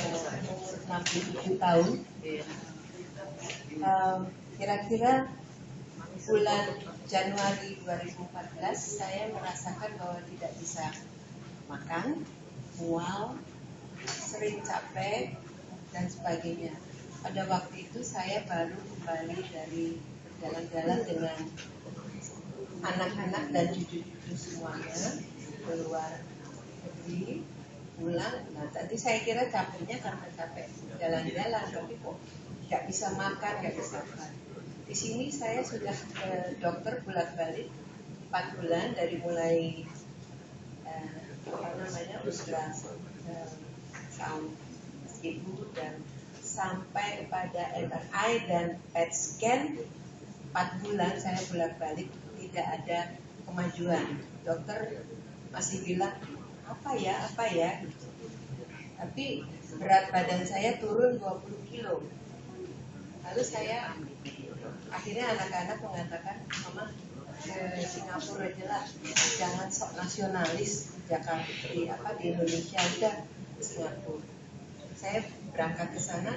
umur 67 tahun. Kira-kira bulan Januari 2014 saya merasakan bahwa tidak bisa makan, mual, sering capek dan sebagainya. Pada waktu itu saya baru kembali dari berjalan-jalan dengan anak-anak dan cucu-cucu semuanya keluar negeri, pulang. Nah, tadi saya kira capeknya karena capek jalan-jalan, tapi kok nggak bisa makan, nggak bisa makan. Di sini saya sudah ke dokter bolak-balik 4 bulan dari mulai ultrasound ibu dan sampai pada MRI dan PET scan 4 bulan saya bolak-balik tidak ada kemajuan. Dokter masih bilang apa ya, tapi berat badan saya turun 20 kilo. Lalu saya akhirnya anak-anak mengatakan, mama ke Singapura aja lah, jangan sok nasionalis Jakarta di Indonesia, udah ke Singapura. Saya berangkat ke sana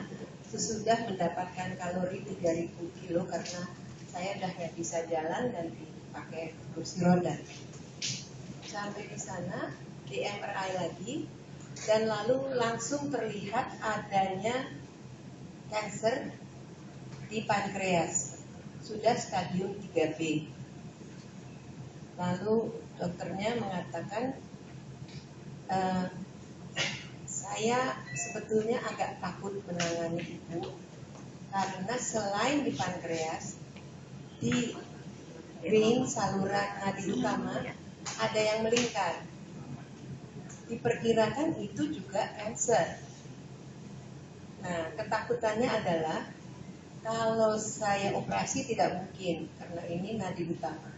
sesudah mendapatkan kalori 3000 kilo karena saya udah nggak bisa jalan dan dipakai kursi roda. Sampai di sana di MRI lagi dan lalu langsung terlihat adanya kanker di pankreas, sudah stadium 3B. Lalu dokternya mengatakan saya sebetulnya agak takut menangani ibu karena selain di pankreas, di vein saluran nadi utama ada yang melingkar. Diperkirakan itu juga kanker. Nah, ketakutannya adalah kalau saya operasi tidak mungkin karena ini nadi utama.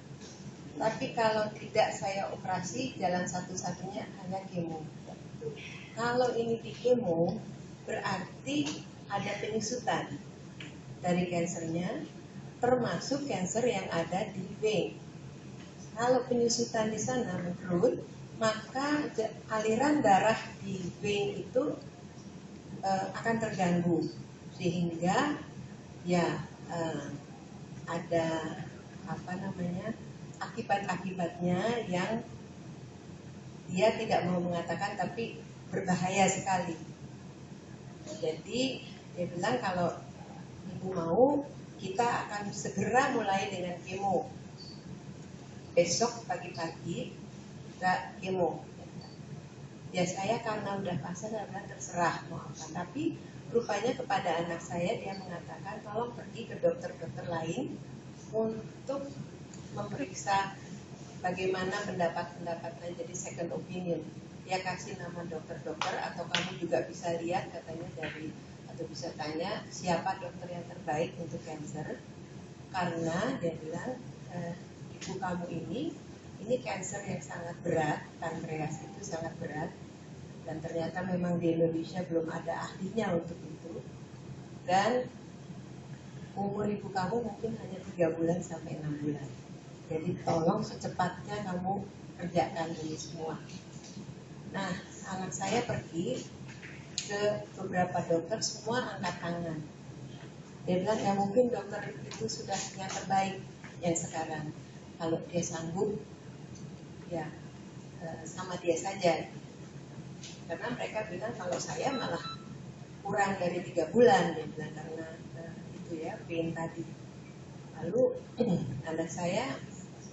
Tapi kalau tidak saya operasi, jalan satu-satunya hanya kemo. Kalau ini di kemo, berarti ada penyusutan dari kansernya, termasuk kanser yang ada di vein. Kalau penyusutan di sana menurun, maka aliran darah di vein itu akan terganggu, sehingga ada akibat-akibatnya yang dia tidak mau mengatakan tapi berbahaya sekali. Jadi dia bilang kalau ibu mau kita akan segera mulai dengan kemo. Besok pagi-pagi kita kemo. Ya saya karena udah pasang adalah terserah mau apa. Tapi rupanya kepada anak saya dia mengatakan tolong pergi ke dokter-dokter lain untuk memeriksa bagaimana pendapat-pendapatnya, jadi second opinion. Dia kasih nama dokter-dokter atau kamu juga bisa lihat katanya dari atau bisa tanya siapa dokter yang terbaik untuk kanker. Karena dia bilang ibu kamu ini kanker yang sangat berat, pankreas itu sangat berat. Dan ternyata memang di Indonesia belum ada ahlinya untuk itu. Dan umur ibu kamu mungkin hanya 3 bulan sampai 6 bulan. Jadi tolong secepatnya kamu kerjakan ini semua. Nah, anak saya pergi ke beberapa dokter, semua angkat tangan. Dia bilang ya mungkin dokter itu sudah yang terbaik yang sekarang. Kalau dia sanggup, ya sama dia saja. Karena mereka bilang kalau saya malah kurang dari 3 bulan, dia bilang karena itu ya vein tadi. Lalu anak saya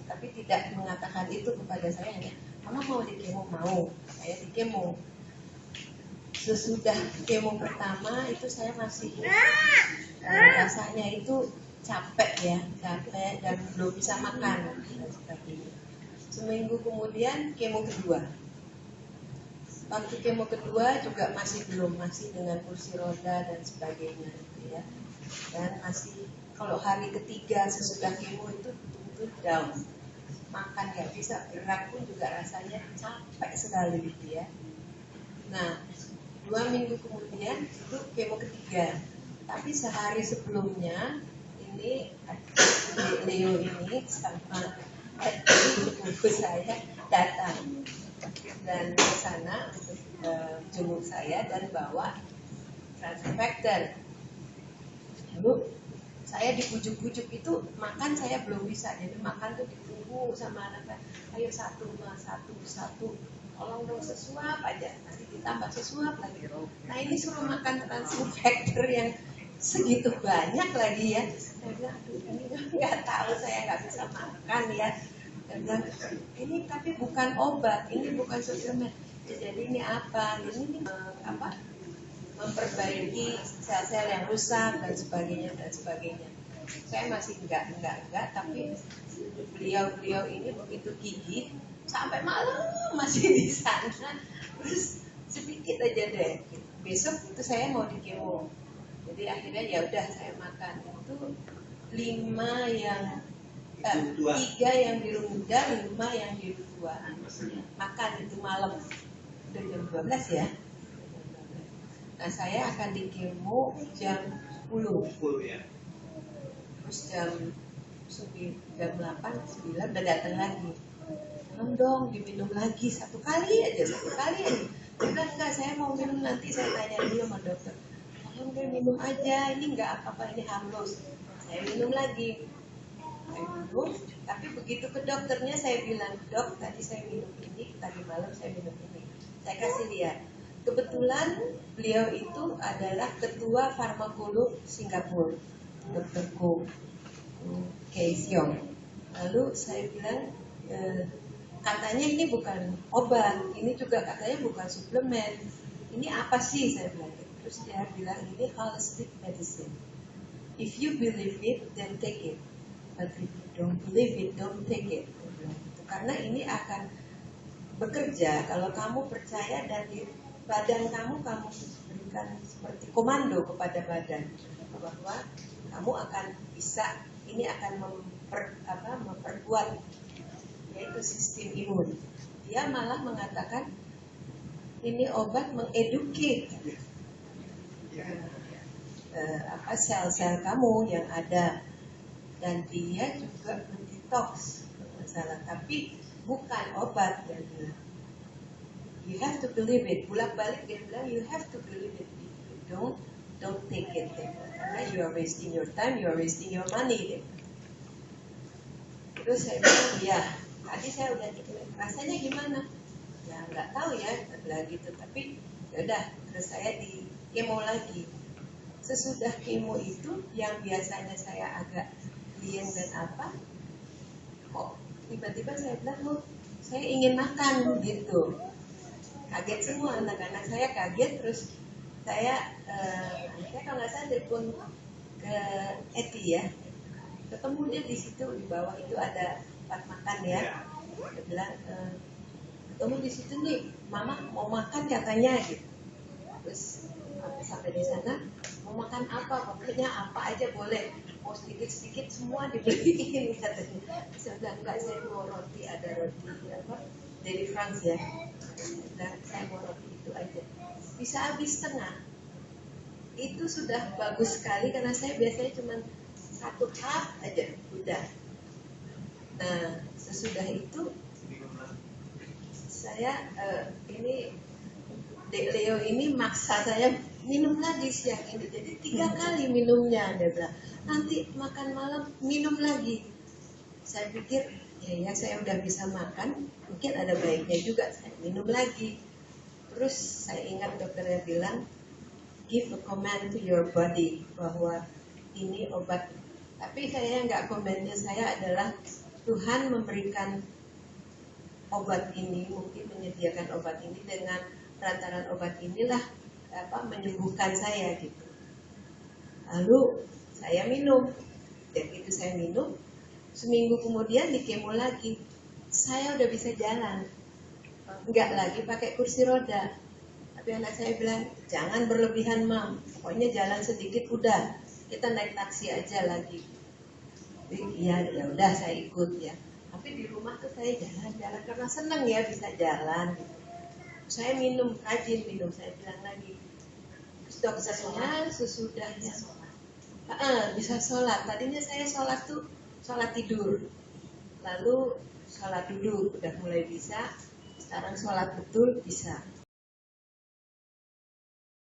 tapi tidak mengatakan itu kepada saya, hanya mama mau di kemo, mau saya di kemo. Sesudah kemo pertama itu saya masih rasanya itu capek dan belum bisa makan dan sebagainya. Seminggu kemudian kemo kedua. Waktu kemo kedua juga masih dengan kursi roda dan sebagainya gitu ya. Dan masih kalau hari ketiga sesudah kemo itu betul-betul down. Makan nggak bisa, gerak pun juga rasanya capek sekali gitu ya. Nah, 2 minggu kemudian itu kemo ketiga. Tapi sehari sebelumnya ini Leo ini sama ibu saya datang dan ke sana untuk jenguk saya dan bawa transfer factor. Lalu saya dibujuk-bujuk itu makan saya belum bisa, jadi makan tuh ditunggu sama anak, ayo satu, tolong dong sesuap aja, nanti ditambah sesuap lagi. Nah ini suruh makan transfer factor yang segitu banyak lagi ya. Saya bilang, aduh ini nggak tahu, saya nggak bisa makan ya. Saya bilang, ini tapi bukan obat, ini bukan suplemen. Jadi ini apa? Ini apa? Memperbaiki sel-sel yang rusak dan sebagainya dan sebagainya. Saya masih enggak, tapi beliau ini begitu gigih sampai malam masih di sana. Terus sedikit aja deh. Besok itu saya mau di kemo. Jadi akhirnya ya udah saya makan itu 3 yang biru muda, 5 yang biru tua. Makan itu malam udah jam 12 ya. Nah saya akan di kemo jam 10 ya. Terus jam 8, 9 udah datang lagi. Tolong dong diminum lagi satu kali aja. Enggak, saya mau minum nanti, saya tanya dulu sama dokter. Tolong deh minum aja, ini enggak apa-apa, ini harus. Saya minum lagi. Saya minum, tapi begitu ke dokternya saya bilang, dok tadi saya minum ini, tadi malam saya minum ini. Saya kasih lihat. Kebetulan beliau itu adalah ketua farmakolog Singapura, Dr. Kay Siong. Lalu saya bilang, katanya ini bukan obat, ini juga katanya bukan suplemen. Ini apa sih? Saya bilang. Terus dia bilang ini holistic medicine. If you believe it, then take it. But if you don't believe it, don't take it. Karena ini akan bekerja kalau kamu percaya dan di badan kamu berikan seperti komando kepada badan bahwa kamu akan bisa, ini akan memperkuat yaitu sistem imun. Dia malah mengatakan ini obat mengeduket sel-sel kamu yang ada, dan dia juga mendetoks masalah, tapi bukan obat. Dia bilang you have to believe it. Bolak-balik dia bilang you have to believe it. If you don't take it. Karena you are wasting your time, you are wasting your money. Terus saya bilang ya, tadi saya udah rasanya gimana? Ya nggak tahu ya, bilang gitu. Tapi ya udah, terus saya di kemo lagi. Sesudah kemo itu yang biasanya saya agak liang dan kok tiba-tiba saya bilang, saya ingin makan gitu. Kaget semua anak-anak saya, kaget. Terus saya kalau nggak salah telepon ke Eti ya, ketemu dia di situ, di bawah itu ada tempat makan ya. Dia bilang ketemu di situ nih, mama mau makan katanya gitu. Terus sampai di sana, mau makan apa? Pokoknya apa aja boleh, mau sedikit-sedikit semua dibeliin katanya. Saya bilang enggak, saya mau roti, ada roti dari France ya. Dan saya mau roti itu aja. Bisa habis setengah. Itu sudah bagus sekali karena saya biasanya cuma 1 cup aja udah. Nah sesudah itu saya ini Dek Leo ini maksa saya minum lagi siang ini, jadi 3 kali minumnya. Dia bilang nanti makan malam minum lagi. Saya pikir ya saya udah bisa makan, mungkin ada baiknya juga saya minum lagi. Terus saya ingat dokternya bilang give a command to your body bahwa ini obat. Tapi saya nggak, komennya saya adalah Tuhan memberikan obat ini, mungkin menyediakan obat ini, dengan perantaran obat inilah menyembuhkan saya gitu. Lalu saya minum, dan itu saya minum. Seminggu kemudian di kemo lagi, saya udah bisa jalan, nggak lagi pakai kursi roda. Tapi anak saya bilang jangan berlebihan mam, pokoknya jalan sedikit udah, kita naik taksi aja lagi. Ya udah saya ikut ya. Tapi di rumah tuh saya jalan-jalan karena senang ya bisa jalan. Saya minum, rajin minum. Saya bilang lagi, dokternya sesudahnya bisa sholat. Tadinya saya sholat tuh sholat tidur, lalu sholat duduk udah mulai bisa. Sekarang sholat betul bisa.